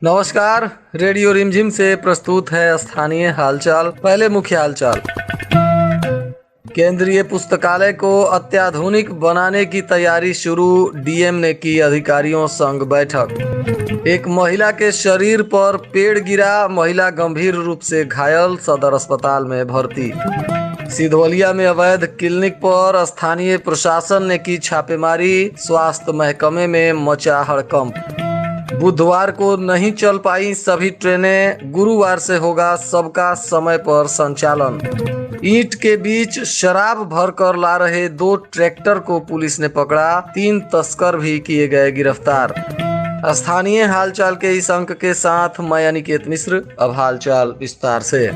नमस्कार। रेडियो रिमझिम से प्रस्तुत है स्थानीय हालचाल। पहले मुख्य हालचाल। केंद्रीय पुस्तकालय को अत्याधुनिक बनाने की तैयारी शुरू, डीएम ने की अधिकारियों संग बैठक। एक महिला के शरीर पर पेड़ गिरा, महिला गंभीर रूप से घायल, सदर अस्पताल में भर्ती। सिधवलिया में अवैध क्लिनिक पर स्थानीय प्रशासन ने की छापेमारी, स्वास्थ्य महकमे में मचा हड़कंप। बुधवार को नहीं चल पाई सभी ट्रेनें, गुरुवार से होगा सबका समय पर संचालन। ईंट के बीच शराब भरकर ला रहे 2 ट्रैक्टर को पुलिस ने पकड़ा, 3 तस्कर भी किए गए गिरफ्तार। स्थानीय हालचाल के इस अंक के साथ मैं अनिकेत मिश्र। अब हालचाल विस्तार से।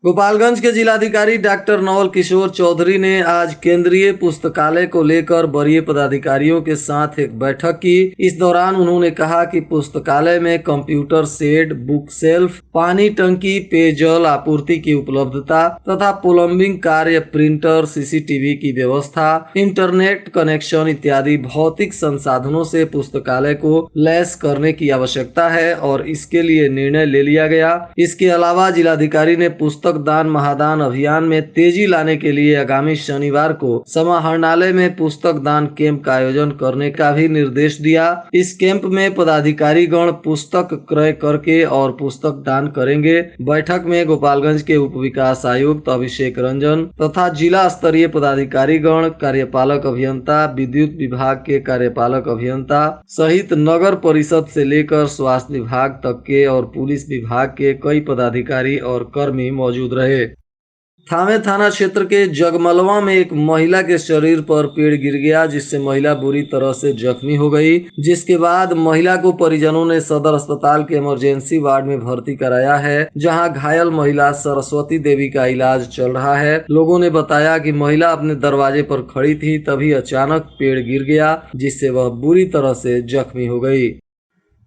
गोपालगंज के जिलाधिकारी डॉक्टर नवल किशोर चौधरी ने आज केंद्रीय पुस्तकालय को लेकर वरीय पदाधिकारियों के साथ एक बैठक की। इस दौरान उन्होंने कहा कि पुस्तकालय में कंप्यूटर शेड, बुक शेल्फ, पानी टंकी, पेयजल आपूर्ति की उपलब्धता तथा प्लम्बिंग कार्य, प्रिंटर, सीसीटीवी की व्यवस्था, इंटरनेट कनेक्शन इत्यादि भौतिक संसाधनों से पुस्तकालय को लैस करने की आवश्यकता है और इसके लिए निर्णय ले लिया गया। इसके अलावा जिलाधिकारी ने पुस्तक दान महादान अभियान में तेजी लाने के लिए आगामी शनिवार को समाहरणालय में पुस्तक दान कैंप का आयोजन करने का भी निर्देश दिया। इस कैंप में पदाधिकारी गण पुस्तक क्रय करके और पुस्तक दान करेंगे। बैठक में गोपालगंज के उप विकास आयुक्त अभिषेक रंजन तथा जिला स्तरीय पदाधिकारी गण, कार्यपालक अभियंता, विद्युत विभाग के कार्यपालक अभियंता सहित नगर परिषद से लेकर स्वास्थ्य विभाग तक के और पुलिस विभाग के कई पदाधिकारी और कर्मी मौजूद रहे। थावे थाना क्षेत्र के जगमलवा में एक महिला के शरीर पर पेड़ गिर गया, जिससे महिला बुरी तरह से जख्मी हो गई, जिसके बाद महिला को परिजनों ने सदर अस्पताल के इमरजेंसी वार्ड में भर्ती कराया है, जहां घायल महिला सरस्वती देवी का इलाज चल रहा है। लोगों ने बताया कि महिला अपने दरवाजे पर खड़ी थी, तभी अचानक पेड़ गिर गया, जिससे वह बुरी तरह से जख्मी हो गई।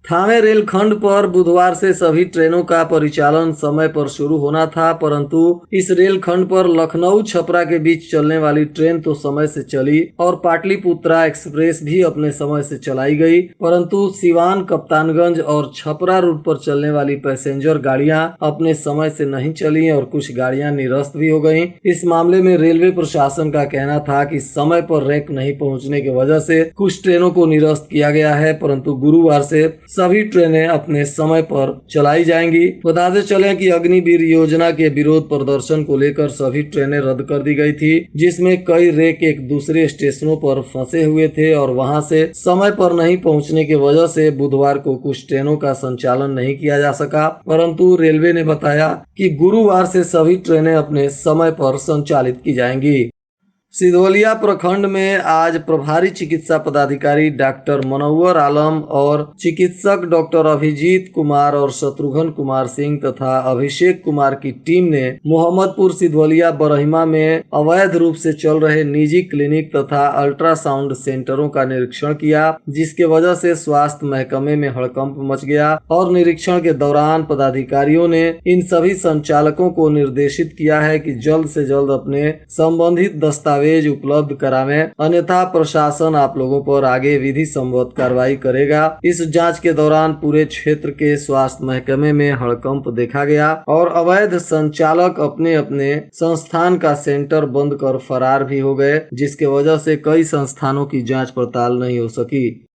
थावे रेलखंड पर बुधवार से सभी ट्रेनों का परिचालन समय पर शुरू होना था, परंतु इस रेलखंड पर लखनऊ छपरा के बीच चलने वाली ट्रेन तो समय से चली और पाटलिपुत्रा एक्सप्रेस भी अपने समय से चलाई गई, परंतु सिवान, कप्तानगंज और छपरा रूट पर चलने वाली पैसेंजर गाड़ियां अपने समय से नहीं चली और कुछ गाड़ियां निरस्त भी हो गईं। इस मामले में रेलवे प्रशासन का कहना था कि समय पर रैक नहीं पहुंचने की वजह से कुछ ट्रेनों को निरस्त किया गया है, परंतु गुरुवार से सभी ट्रेनें अपने समय पर चलाई जाएंगी। बताते चले कि अग्निवीर योजना के विरोध प्रदर्शन को लेकर सभी ट्रेनें रद्द कर दी गई थी, जिसमें कई रेक एक दूसरे स्टेशनों पर फंसे हुए थे और वहां से समय पर नहीं पहुंचने की वजह से बुधवार को कुछ ट्रेनों का संचालन नहीं किया जा सका, परंतु रेलवे ने बताया कि गुरुवार से सभी ट्रेनें अपने समय पर संचालित की जाएंगी। सिधवलिया प्रखंड में आज प्रभारी चिकित्सा पदाधिकारी डॉक्टर मनोवर आलम और चिकित्सक डॉक्टर अभिजीत कुमार और शत्रुघ्न कुमार सिंह तथा अभिषेक कुमार की टीम ने मोहम्मदपुर सिधवलिया बरहिमा में अवैध रूप से चल रहे निजी क्लिनिक तथा अल्ट्रासाउंड सेंटरों का निरीक्षण किया, जिसके वजह से स्वास्थ्य महकमे में हड़कंप मच गया और निरीक्षण के दौरान पदाधिकारियों ने इन सभी संचालकों को निर्देशित किया है कि जल्द से जल्द अपने संबंधित दस्तावेज उपलब्ध करावें, अन्यथा प्रशासन आप लोगों पर आगे विधि सम्मत कार्रवाई करेगा। इस जांच के दौरान पूरे क्षेत्र के स्वास्थ्य महकमे में हड़कंप देखा गया और अवैध संचालक अपने अपने संस्थान का सेंटर बंद कर फरार भी हो गए, जिसके वजह से कई संस्थानों की जांच पड़ताल नहीं हो सकी।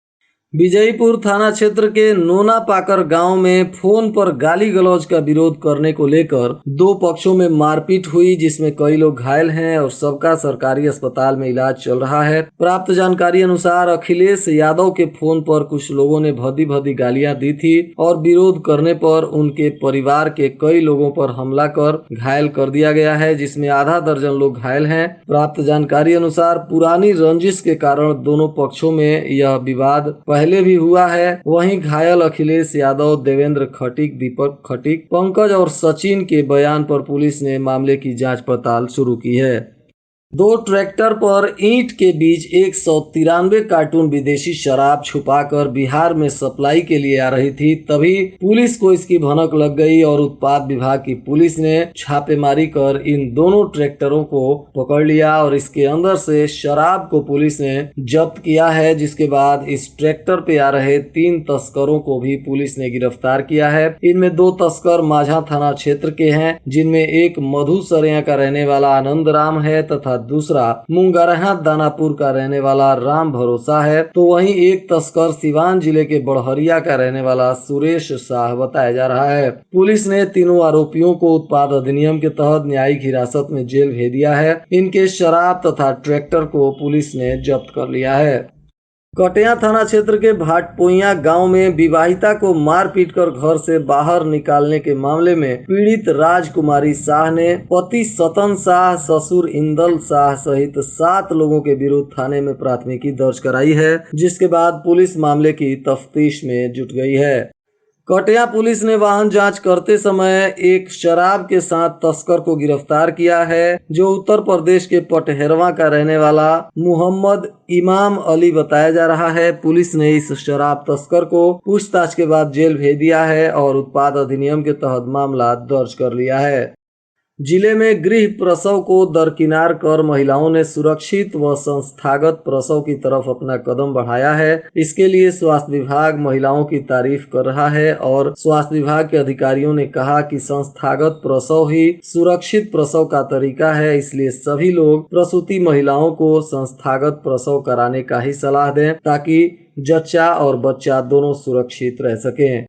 विजयपुर थाना क्षेत्र के नोना पाकर गांव में फोन पर गाली गलौज का विरोध करने को लेकर 2 पक्षों में मारपीट हुई, जिसमें कई लोग घायल हैं और सबका सरकारी अस्पताल में इलाज चल रहा है। प्राप्त जानकारी अनुसार अखिलेश यादव के फोन पर कुछ लोगों ने भद्दी भद्दी गालियां दी थी और विरोध करने पर उनके परिवार के कई लोगों पर हमला कर घायल कर दिया गया है, जिसमें आधा दर्जन लोग घायल हैं। प्राप्त जानकारी अनुसार पुरानी रंजिश के कारण दोनों पक्षों में यह विवाद पहले भी हुआ है। वहीं घायल अखिलेश यादव, देवेंद्र खटीक, दीपक खटीक, पंकज और सचिन के बयान पर पुलिस ने मामले की जांच पड़ताल शुरू की है। दो ट्रैक्टर पर ईंट के बीच 193 कार्टून विदेशी शराब छुपाकर बिहार में सप्लाई के लिए आ रही थी। तभी पुलिस को इसकी भनक लग गई और उत्पाद विभाग की पुलिस ने छापेमारी कर इन दोनों ट्रैक्टरों को पकड़ लिया और इसके अंदर से शराब को पुलिस ने जब्त किया है। जिसके बाद इस ट्रैक्टर पे आ रहे 3 तस्करों को भी पुलिस ने गिरफ्तार किया है। इनमें 2 तस्कर माझा थाना क्षेत्र के हैं, जिनमें एक मधुसरिया का रहने वाला आनंद राम है तथा दूसरा मुंगरहा दानापुर का रहने वाला राम भरोसा है। तो वहीं एक तस्कर सिवान जिले के बड़हरिया का रहने वाला सुरेश शाह बताया जा रहा है। पुलिस ने तीनों आरोपियों को उत्पाद अधिनियम के तहत न्यायिक हिरासत में जेल भेज दिया है। इनके शराब तथा ट्रैक्टर को पुलिस ने जब्त कर लिया है। कटिया थाना क्षेत्र के भाटपोइया गांव में विवाहिता को मार पीट कर घर से बाहर निकालने के मामले में पीड़ित राजकुमारी शाह ने पति सतन शाह, ससुर इंदल शाह सहित 7 लोगों के विरुद्ध थाने में प्राथमिकी दर्ज कराई है। जिसके बाद पुलिस मामले की तफ्तीश में जुट गई है। कटिया पुलिस ने वाहन जांच करते समय एक शराब के साथ तस्कर को गिरफ्तार किया है, जो उत्तर प्रदेश के पटहेरवा का रहने वाला मोहम्मद इमाम अली बताया जा रहा है। पुलिस ने इस शराब तस्कर को पूछताछ के बाद जेल भेज दिया है और उत्पाद अधिनियम के तहत मामला दर्ज कर लिया है। जिले में गृह प्रसव को दरकिनार कर महिलाओं ने सुरक्षित व संस्थागत प्रसव की तरफ अपना कदम बढ़ाया है। इसके लिए स्वास्थ्य विभाग महिलाओं की तारीफ कर रहा है और स्वास्थ्य विभाग के अधिकारियों ने कहा कि संस्थागत प्रसव ही सुरक्षित प्रसव का तरीका है। इसलिए सभी लोग प्रसूति महिलाओं को संस्थागत प्रसव कराने का ही सलाह दें, ताकि जच्चा और बच्चा दोनों सुरक्षित रह सकें।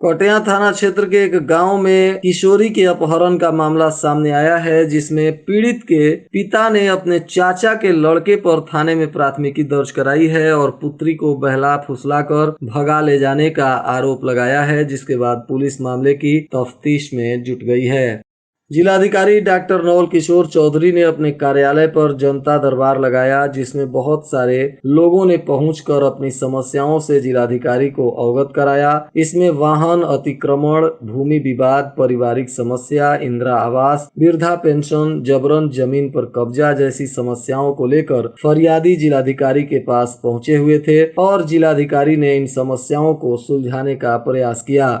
कटिया थाना क्षेत्र के एक गांव में किशोरी के अपहरण का मामला सामने आया है, जिसमें पीड़ित के पिता ने अपने चाचा के लड़के पर थाने में प्राथमिकी दर्ज कराई है और पुत्री को बहला फुसलाकर भगा ले जाने का आरोप लगाया है। जिसके बाद पुलिस मामले की तफ्तीश में जुट गई है। जिलाधिकारी डॉक्टर नवल किशोर चौधरी ने अपने कार्यालय पर जनता दरबार लगाया, जिसमें बहुत सारे लोगों ने पहुंचकर अपनी समस्याओं से जिलाधिकारी को अवगत कराया। इसमें वाहन अतिक्रमण, भूमि विवाद, पारिवारिक समस्या, इंदिरा आवास, वृद्धा पेंशन, जबरन जमीन पर कब्जा जैसी समस्याओं को लेकर फरियादी जिलाधिकारी के पास पहुंचे हुए थे और जिलाधिकारी ने इन समस्याओं को सुलझाने का प्रयास किया।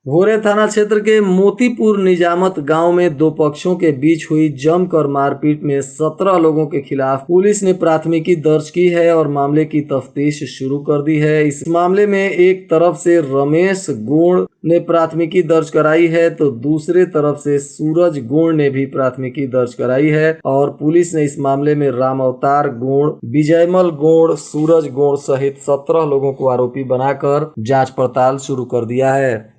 भोरे थाना क्षेत्र के मोतीपुर निजामत गांव में 2 पक्षों के बीच हुई जमकर मारपीट में 17 लोगों के खिलाफ पुलिस ने प्राथमिकी दर्ज की है और मामले की तफ्तीश शुरू कर दी है। इस मामले में एक तरफ से रमेश गुण ने प्राथमिकी दर्ज कराई है, तो दूसरे तरफ से सूरज गुण ने भी प्राथमिकी दर्ज कराई है और पुलिस ने इस मामले में राम अवतार गुण, विजयमल गुण, सूरज गुण सहित 17 लोगों को आरोपी बनाकर जांच पड़ताल शुरू कर दिया है।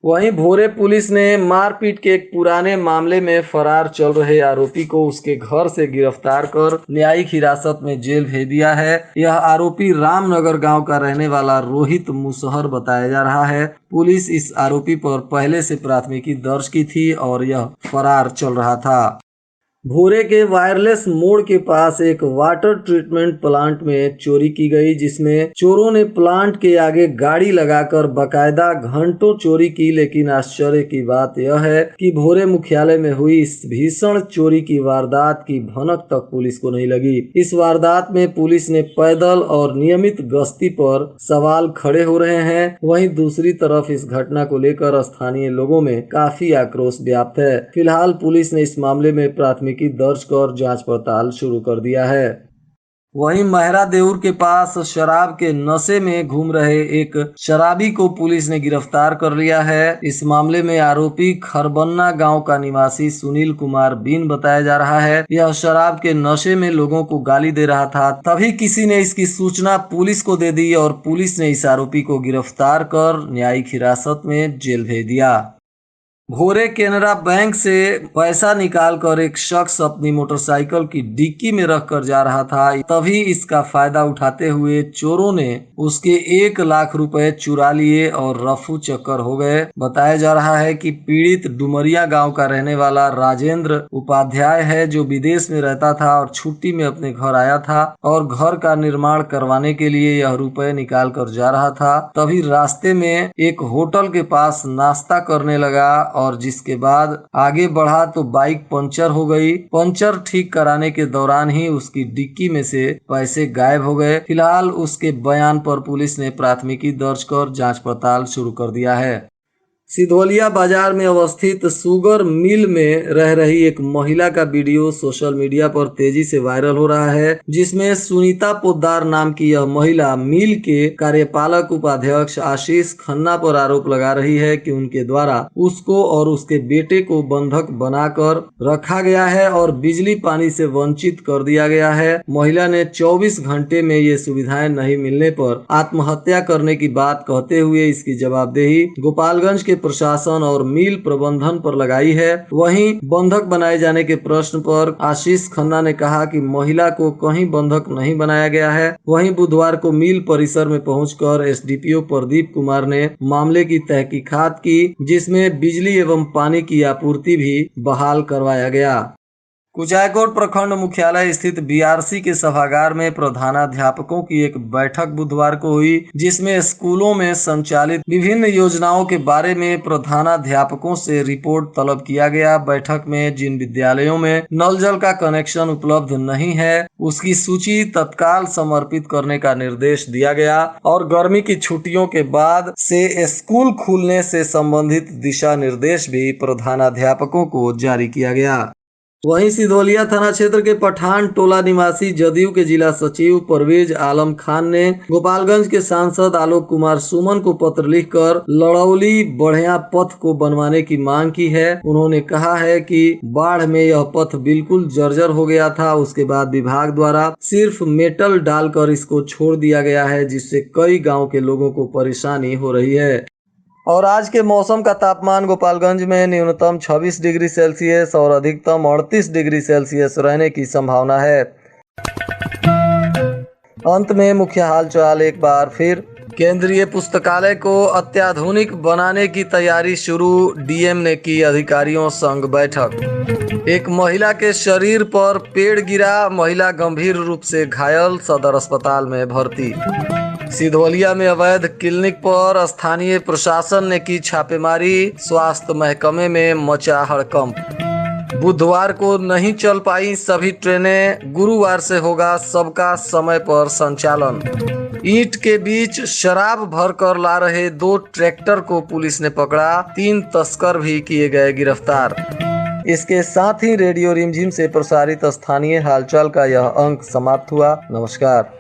वहीं भोरे पुलिस ने मारपीट के एक पुराने मामले में फरार चल रहे आरोपी को उसके घर से गिरफ्तार कर न्यायिक हिरासत में जेल भेज दिया है। यह आरोपी रामनगर गांव का रहने वाला रोहित मुसहर बताया जा रहा है। पुलिस इस आरोपी पर पहले से प्राथमिकी दर्ज की थी और यह फरार चल रहा था। भोरे के वायरलेस मोड़ के पास एक वाटर ट्रीटमेंट प्लांट में चोरी की गई, जिसमें चोरों ने प्लांट के आगे गाड़ी लगाकर बकायदा घंटों चोरी की। लेकिन आश्चर्य की बात यह है कि भोरे मुख्यालय में हुई इस भीषण चोरी की वारदात की भनक तक पुलिस को नहीं लगी। इस वारदात में पुलिस ने पैदल और नियमित गश्ती पर सवाल खड़े हो रहे हैं। वहीं दूसरी तरफ इस घटना को लेकर स्थानीय लोगों में काफी आक्रोश व्याप्त है। फिलहाल पुलिस ने इस मामले में प्राथमिकी दर्ज कर जांच पड़ताल शुरू कर दिया है। वहीं महरा देऊर के पास शराब के नशे में घूम रहे एक शराबी को पुलिस ने गिरफ्तार कर लिया है। इस मामले में आरोपी खरबन्ना गांव का निवासी सुनील कुमार बीन बताया जा रहा है। यह शराब के नशे में लोगों को गाली दे रहा था, तभी किसी ने इसकी सूचना पुलिस को दे दी और पुलिस ने इस आरोपी को गिरफ्तार कर न्यायिक हिरासत में जेल भेज दिया। भोरे केनरा बैंक से पैसा निकालकर एक शख्स अपनी मोटरसाइकिल की डिक्की में रखकर जा रहा था, तभी इसका फायदा उठाते हुए चोरों ने उसके 1 लाख रुपए चुरा लिए और रफू चक्कर हो गए। बताया जा रहा है कि पीड़ित डुमरिया गांव का रहने वाला राजेंद्र उपाध्याय है, जो विदेश में रहता था और छुट्टी में अपने घर आया था और घर का निर्माण करवाने के लिए यह रुपए निकाल कर जा रहा था। तभी रास्ते में एक होटल के पास नाश्ता करने लगा और जिसके बाद आगे बढ़ा तो बाइक पंचर हो गई। पंचर ठीक कराने के दौरान ही उसकी डिक्की में से पैसे गायब हो गए। फिलहाल उसके बयान पर पुलिस ने प्राथमिकी दर्ज कर जांच पड़ताल शुरू कर दिया है। सिधवलिया बाजार में अवस्थित शुगर मिल में रह रही एक महिला का वीडियो सोशल मीडिया पर तेजी से वायरल हो रहा है, जिसमें सुनीता पोद्दार नाम की यह महिला मिल के कार्यपालक उपाध्यक्ष आशीष खन्ना पर आरोप लगा रही है कि उनके द्वारा उसको और उसके बेटे को बंधक बनाकर रखा गया है और बिजली पानी से वंचित कर दिया गया है। महिला ने 24 घंटे में ये सुविधाएं नहीं मिलने पर आत्महत्या करने की बात कहते हुए इसकी जवाबदेही गोपालगंज के प्रशासन और मिल प्रबंधन पर लगाई है। वहीं बंधक बनाए जाने के प्रश्न पर आशीष खन्ना ने कहा कि महिला को कहीं बंधक नहीं बनाया गया है। वहीं बुधवार को मिल परिसर में पहुंचकर एसडीपीओ प्रदीप कुमार ने मामले की तहकीकात की, जिसमें बिजली एवं पानी की आपूर्ति भी बहाल करवाया गया। कुचायकोट प्रखंड मुख्यालय स्थित बीआरसी के सभागार में प्रधानाध्यापकों की एक बैठक बुधवार को हुई, जिसमें स्कूलों में संचालित विभिन्न योजनाओं के बारे में प्रधानाध्यापकों से रिपोर्ट तलब किया गया। बैठक में जिन विद्यालयों में नल जल का कनेक्शन उपलब्ध नहीं है उसकी सूची तत्काल समर्पित करने का निर्देश दिया गया और गर्मी की छुट्टियों के बाद से स्कूल खुलने से संबंधित दिशा निर्देश भी प्रधानाध्यापकों को जारी किया गया। वहीं सिधवलिया थाना क्षेत्र के पठान टोला निवासी जदयू के जिला सचिव परवेज आलम खान ने गोपालगंज के सांसद आलोक कुमार सुमन को पत्र लिखकर लड़ौली बढ़िया पथ को बनवाने की मांग की है। उन्होंने कहा है कि बाढ़ में यह पथ बिल्कुल जर्जर हो गया था, उसके बाद विभाग द्वारा सिर्फ मेटल डालकर इसको छोड़ दिया गया है, जिससे कई गाँव के लोगों को परेशानी हो रही है। और आज के मौसम का तापमान गोपालगंज में न्यूनतम 26 डिग्री सेल्सियस और अधिकतम 38 डिग्री सेल्सियस रहने की संभावना है। अंत में मुख्य हालचाल एक बार फिर। केंद्रीय पुस्तकालय को अत्याधुनिक बनाने की तैयारी शुरू, डीएम ने की अधिकारियों संग बैठक। एक महिला के शरीर पर पेड़ गिरा, महिला गंभीर रूप से घायल, सदर अस्पताल में भर्ती। सिधवलिया में अवैध क्लिनिक पर स्थानीय प्रशासन ने की छापेमारी, स्वास्थ्य महकमे में मचा हड़कंप। बुधवार को नहीं चल पाई सभी ट्रेनें, गुरुवार से होगा सबका समय पर संचालन। ईंट के बीच शराब भरकर ला रहे 2 ट्रैक्टर को पुलिस ने पकड़ा, 3 तस्कर भी किए गए गिरफ्तार। इसके साथ ही रेडियो रिमझिम से प्रसारित स्थानीय हालचाल का यह अंक समाप्त हुआ। नमस्कार।